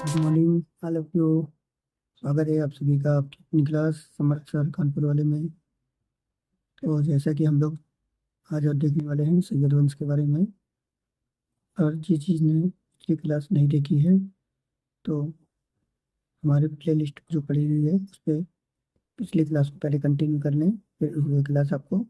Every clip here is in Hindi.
Good morning all of you. स्वागत है आप सभी का आपकी अपनी क्लास समर्थ सर कानपुर वाले में। तो जैसा कि हम लोग आज और देखने वाले हैं सैयद वंश के बारे में, और जिस चीज़ ने पिछली क्लास नहीं देखी है तो हमारे प्ले लिस्ट जो पड़ी हुई है उस पर पिछली क्लास को पहले कंटिन्यू कर लें, फिर ये क्लास आपको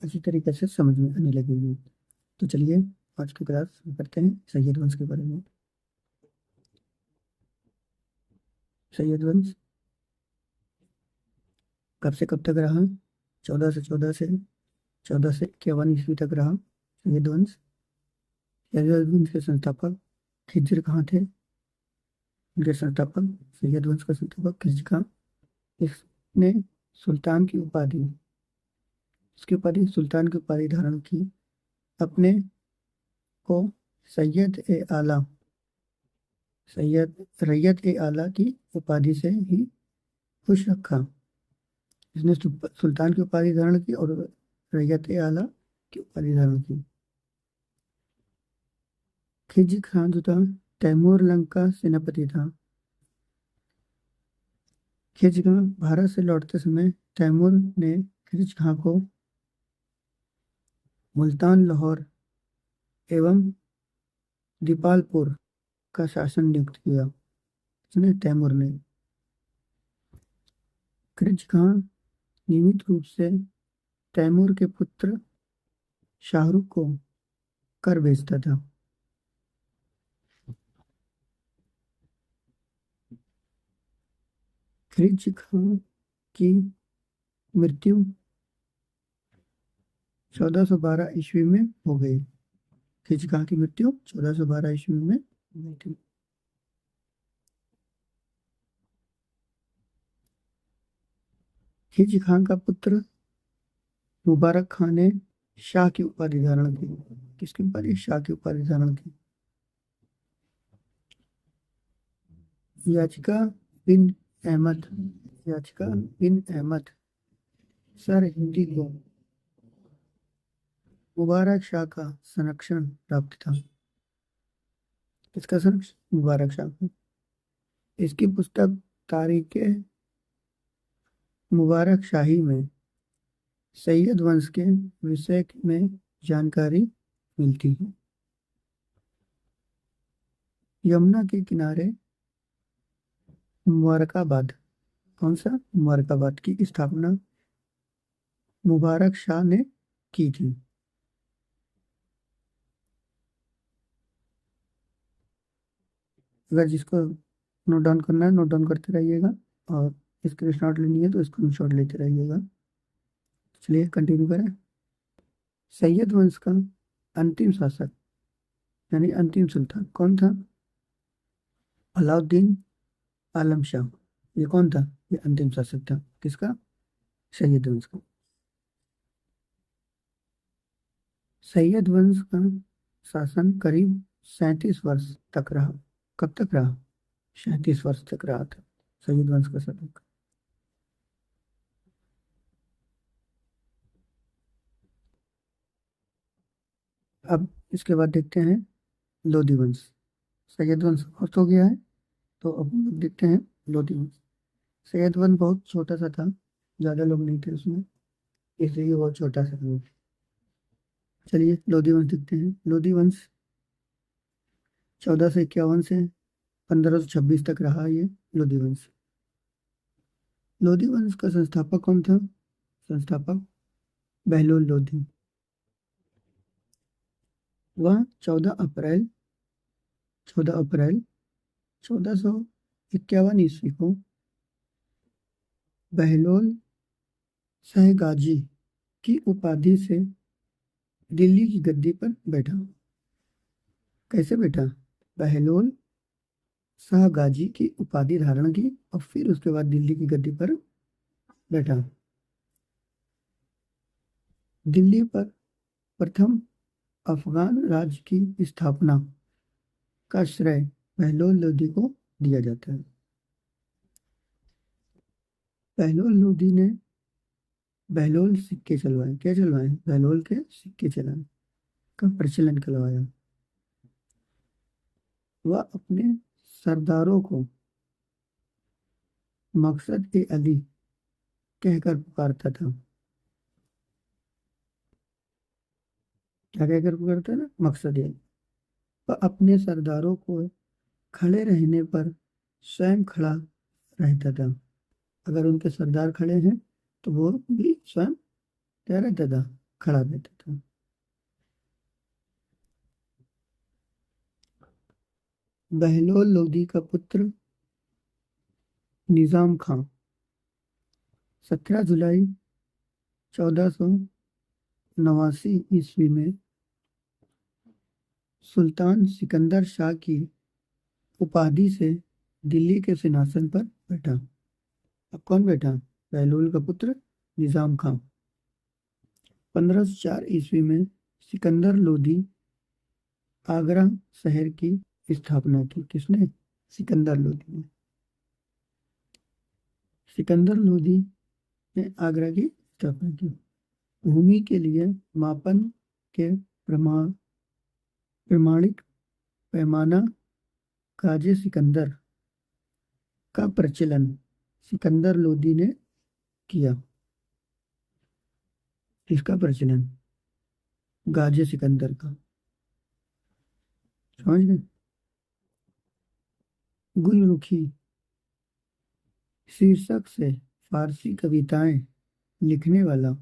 अच्छी तरीके से समझ में आने लगेगी। तो चलिए आज की क्लास शुरू करते हैं सैयद वंश के बारे में। सैयद वंश कब से कब तक रहा? 14 से 51 ईस्वी तक रहा सैयद वंश। सैयद वंश के संस्थापक खिज्र खां थे। उनके संस्थापक सैयद वंश का संस्थापक खिज्र खां। इसने सुल्तान की उपाधि इसकी उपाधि सुल्तान की उपाधि धारण की। अपने को सैयद ए आला सैयद रैयत ए आला की उपाधि से ही खुश रखा। इसने सुल्तान की उपाधि धारण की और रैयत ए आला की उपाधि धारण की। खिज्र खां जो था तैमूर लंग का सेनापति था। खिज्र खां भारत से लौटते समय तैमूर ने खिज्र खां को मुल्तान, लाहौर एवं दीपालपुर का शासन नियुक्त किया। इसने तैमूर ने। खिज्र खां नियमित रूप से तैमूर के पुत्र शाहरुख को कर भेजता था। खिज्र खां की मृत्यु 1412 ईस्वी में हो गई। खिज्र खां की मृत्यु 1412 ईस्वी में हुई थी। खिज्र खां का पुत्र मुबारक खां ने शाह की उपाधि धारण की। किसकी उपाधि? शाह की उपाधि धारण की। याचिका बिन अहमद सर हिंदी को मुबारक शाह का संरक्षण प्राप्त था। किसका संरक्षण? मुबारक शाह का। इसकी पुस्तक तारीख मुबारक शाही में सैयद वंश के विषय में जानकारी मिलती है। यमुना के किनारे मुबारकाबाद, कौन सा? मुबारकाबाद की स्थापना मुबारक शाह ने की थी। अगर जिसको नोट डाउन करना है नोट डाउन करते रहिएगा, और स्क्रीनशॉट लेनी है तो स्क्रीनशॉट लेते रहिएगा। चलिए कंटिन्यू करें। सैयद वंश का अंतिम शासक यानी अंतिम सुल्तान कौन था? अलाउद्दीन आलम शाह। ये कौन था? ये अंतिम शासक था। किसका? सैयद वंश का। सैयद वंश का शासन करीब 37 वर्ष तक रहा। कब तक रहा? 37 वर्ष तक रहा था सैयद वंश का शासन। अब इसके बाद देखते हैं लोधी वंश। सैयद वंश समाप्त हो गया है, तो अब हम लोग देखते हैं लोधी वंश। सैयद वंश बहुत छोटा सा था, ज्यादा लोग नहीं थे उसमें, इसलिए बहुत छोटा सा था। चलिए लोधी वंश देखते हैं। लोधी वंश 1451 से 1526 तक रहा ये लोधी वंश। लोधी वंश का संस्थापक कौन था? संस्थापक बहलोल लोधी। वह 14 अप्रैल 1451 ईस्वी को बहलोल शाह गाजी की उपाधि से दिल्ली की गद्दी पर बैठा। कैसे बैठा? बहलोल शाह गाजी की उपाधि धारण की और फिर उसके बाद दिल्ली की गद्दी पर बैठा। दिल्ली पर प्रथम अफगान राज्य की स्थापना का श्रेय बहलोल लोधी को दिया जाता है। बहलोल लोधी ने बहलोल सिक्के चलवाए। क्या चलवाए? बहलोल के सिक्के चलाए का प्रचलन करवाया। वह अपने सरदारों को मकसद ए अली कहकर पुकारता था। क्या कहकर पुकारता ना, मकसद ए अली। वह अपने सरदारों को खड़े रहने पर स्वयं खड़ा रहता था। अगर उनके सरदार खड़े हैं तो वो भी स्वयं क्या रहता था, खड़ा रहता था। बहलोल लोदी का पुत्र निजाम खां 17 जुलाई 1489 ईस्वी में सुल्तान सिकंदर शाह की उपाधि से दिल्ली के सिंहासन पर बैठा। अब कौन बैठा? बहलोल का पुत्र निजाम खां। 1504 ईस्वी में सिकंदर लोदी आगरा शहर की स्थापना की। किसने? सिकंदर लोदी ने। सिकंदर लोदी ने आगरा की स्थापना की। भूमि के लिए मापन के प्रमाणिक पैमाना गाजे सिकंदर का प्रचलन सिकंदर लोदी ने किया। इसका प्रचलन गाजे सिकंदर का, समझ गए? गुलरुखी शीर्षक से फारसी कविताएं लिखने वाला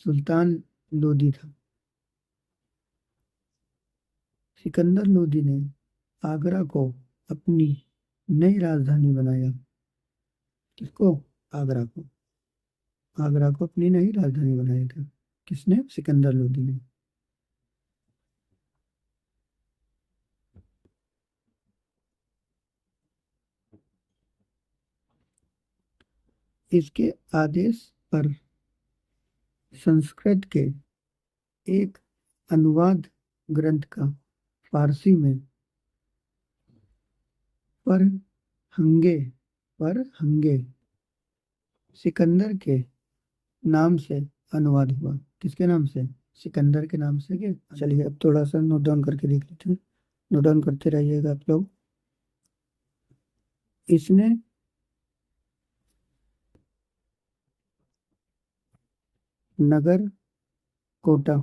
सुल्तान लोदी था। सिकंदर लोदी ने आगरा को अपनी नई राजधानी बनाया। किसको? आगरा को। आगरा को अपनी नई राजधानी बनाया था। किसने? सिकंदर लोदी ने। इसके आदेश पर संस्कृत के एक अनुवाद ग्रंथ का फारसी में पर हंगे सिकंदर के नाम से अनुवाद हुआ। किसके नाम से? सिकंदर के नाम से। क्या? चलिए अब थोड़ा सा नोट डाउन करके देख लेते हैं। नोट डाउन करते रहिएगा आप लोग। इसने नगर कोटा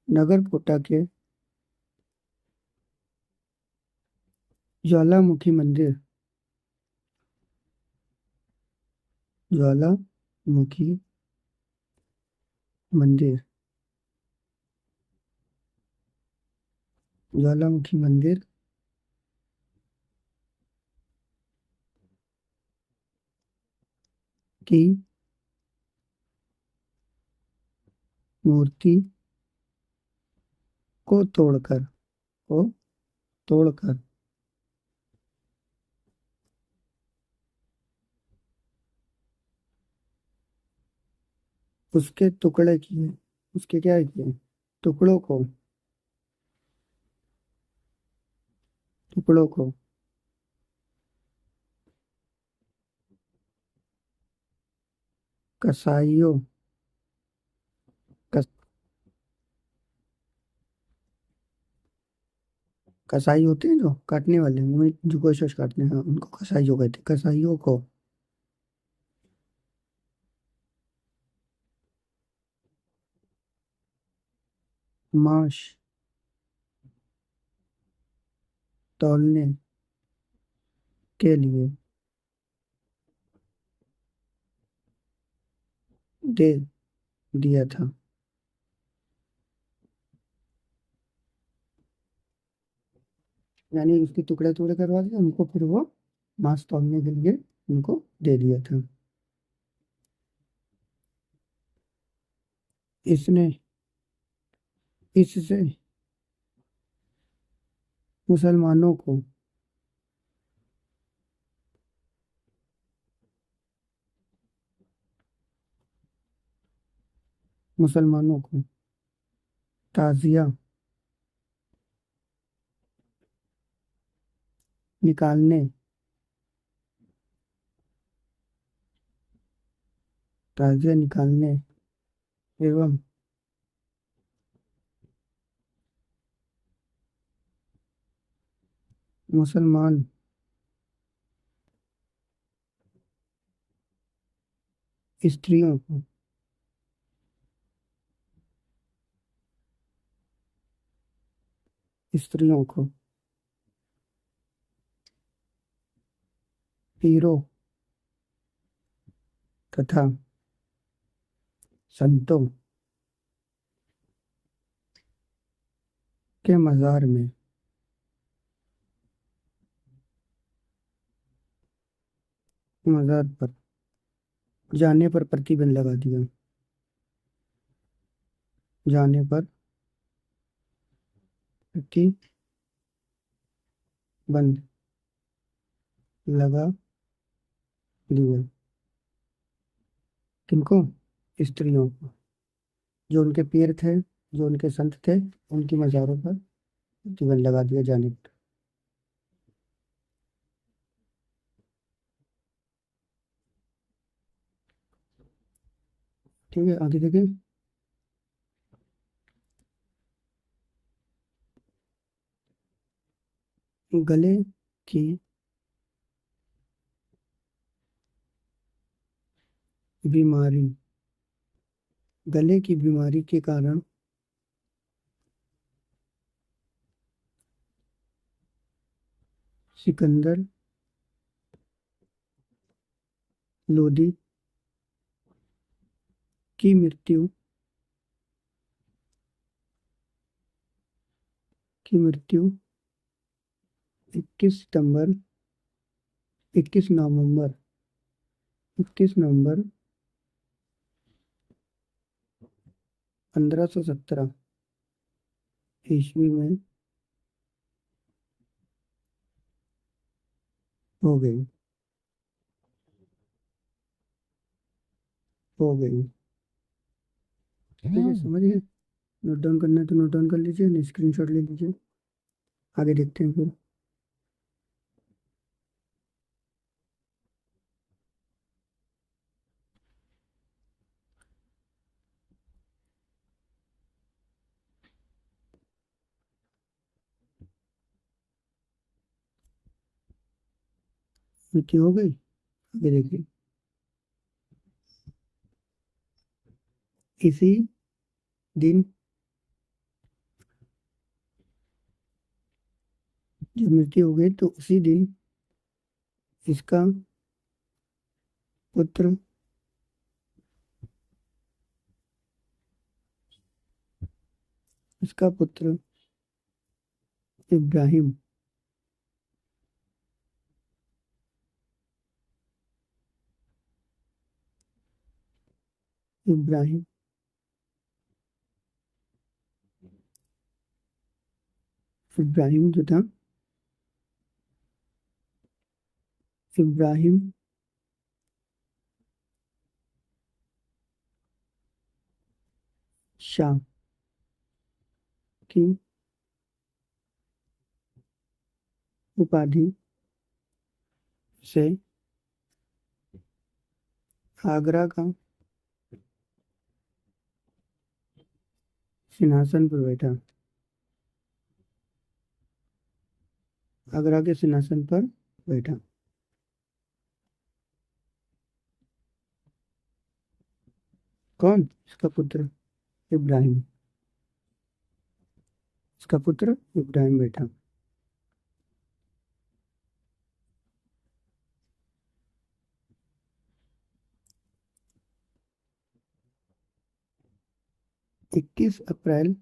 नगर कोटा के ज्वालामुखी मंदिर ज्वालामुखी मंदिर ज्वालामुखी मंदिर की मूर्ति को तोड़कर उसके टुकड़े किए। उसके क्या किए? टुकड़ों को कसाईयों कस, कसाई होते हैं जो काटने वाले, मुंह में जो कोशिश काटते हैं, उनको कसाईयों कहते हैं। कसाईयों को मांस तौलने के लिए दे दिया था। यानी उसके टुकड़े टुकड़े करवा दिए उनको, फिर वो मांस तौलने के लिए उनको दे दिया था। इसने इससे मुसलमानों को मुसलमानों को ताजिया निकालने ताजिया निकालने एवं मुसलमान स्त्रियों को स्त्रियों को पीरों तथा संतों के मज़ार पर जाने पर प्रतिबंध लगा दिया। जाने पर प्रतिबंध लगा दिया। किनको? स्त्रियों को। जो उनके पीर थे, जो उनके संत थे, उनकी मज़ारों पर प्रतिबंध लगा दिया जाने पर। ठीक है, आगे देखें। गले की बीमारी गले की बीमारी के कारण सिकंदर लोदी की मृत्यु 21 सितंबर 21 नवंबर 1517 ईस्वी में हो गई। ठीक है, समझिए। नोट डाउन करना है तो नोट डाउन कर लीजिए, नहीं स्क्रीनशॉट ले लीजिए। आगे देखते हैं फिर। मृत्यु हो गई। आगे देखिए। इसी दिन जब मृत्यु हो गई तो उसी दिन इसका पुत्र इसका पुत्र इब्राहिम इब्राहिम इब्राहिम जो था, इब्राहिम शाह की उपाधि से आगरा का सिंहासन पर बैठा। आगरा के सिंहासन पर बैठा। कौन? इसका पुत्र इब्राहिम। इसका पुत्र इब्राहिम बैठा। 21 अप्रैल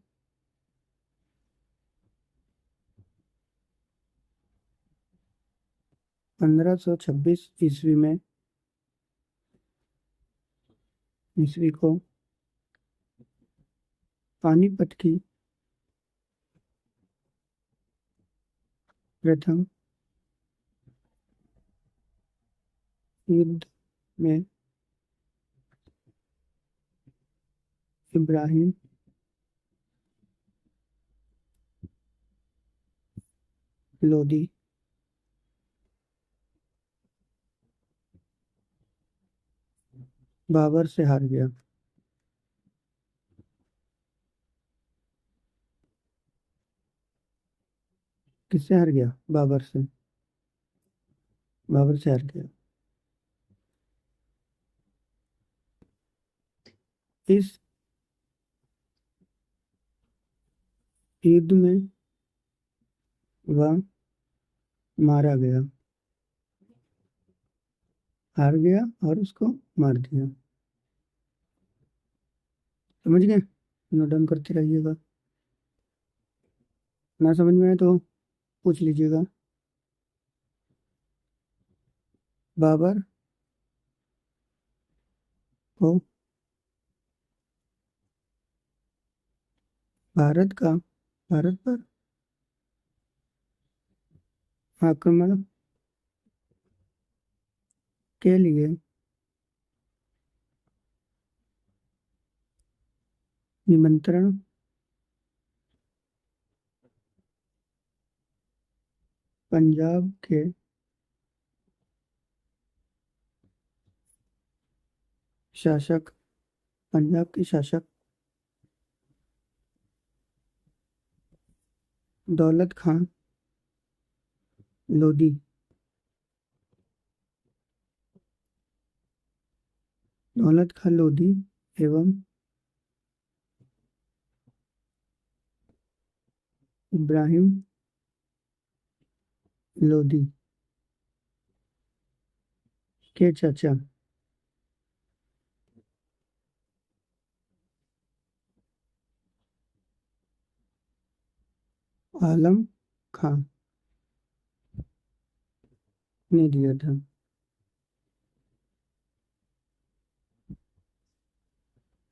1526 ईस्वी को पानीपत की प्रथम युद्ध में इब्राहिम लोदी बाबर से हार गया। किससे हार गया? बाबर से। बाबर से हार गया। इस युद्ध में वह मारा गया। हार गया और उसको मार दिया। समझ गए? नोट डाउन करते रहिएगा। ना समझ में आए तो पूछ लीजिएगा। बाबर को भारत पर आक्रमण के लिए निमंत्रण पंजाब के शासक पंजाब के शासक दौलत खां लोधी एवं इब्राहिम लोधी के चाचा आलम खां ने दिया था।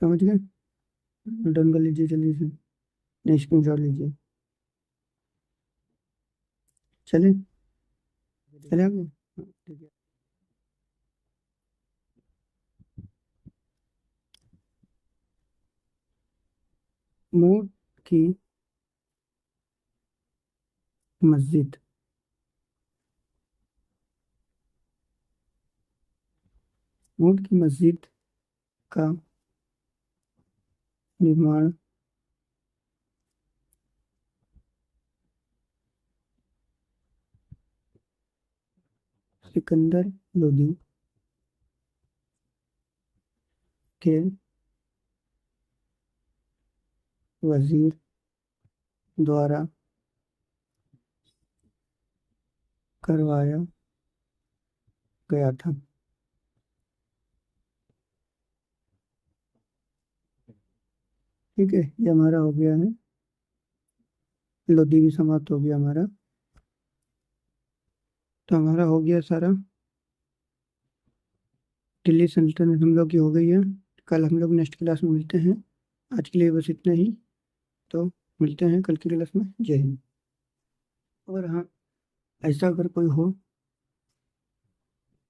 समझ गए? डन कर लीजिए जल्दी से। नेक्स्ट स्क्रीनशॉट लीजिए। चले चले आगे। हाँ, ठीक है। मोट की मस्जिद मोट की मस्जिद का निर्माण सिकंदर लोदी के वजीर द्वारा करवाया गया था। ठीक है, ये हमारा हो गया है। लोदी भी समाप्त हो गया हमारा। तो हमारा हो गया सारा। दिल्ली सल्तनत हम लोग की हो गई है। कल हम लोग नेक्स्ट क्लास में मिलते हैं। आज के लिए बस इतना ही। तो मिलते हैं कल की क्लास में। जय हिंद। और हाँ, ऐसा अगर कोई हो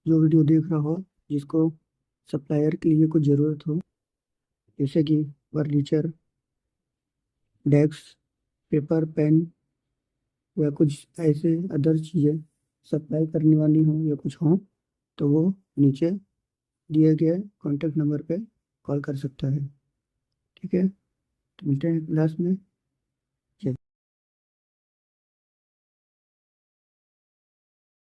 जो वीडियो देख रहा हो जिसको सप्लायर के लिए कुछ ज़रूरत हो, जैसे कि फर्नीचर, डेस्क, पेपर, पेन या कुछ ऐसे अदर चीज़ें सप्लाई करने वाली हो या कुछ हो, तो वो नीचे दिए गए कॉन्टैक्ट नंबर पे कॉल कर सकता है। ठीक है, तो मिलते हैं क्लास में।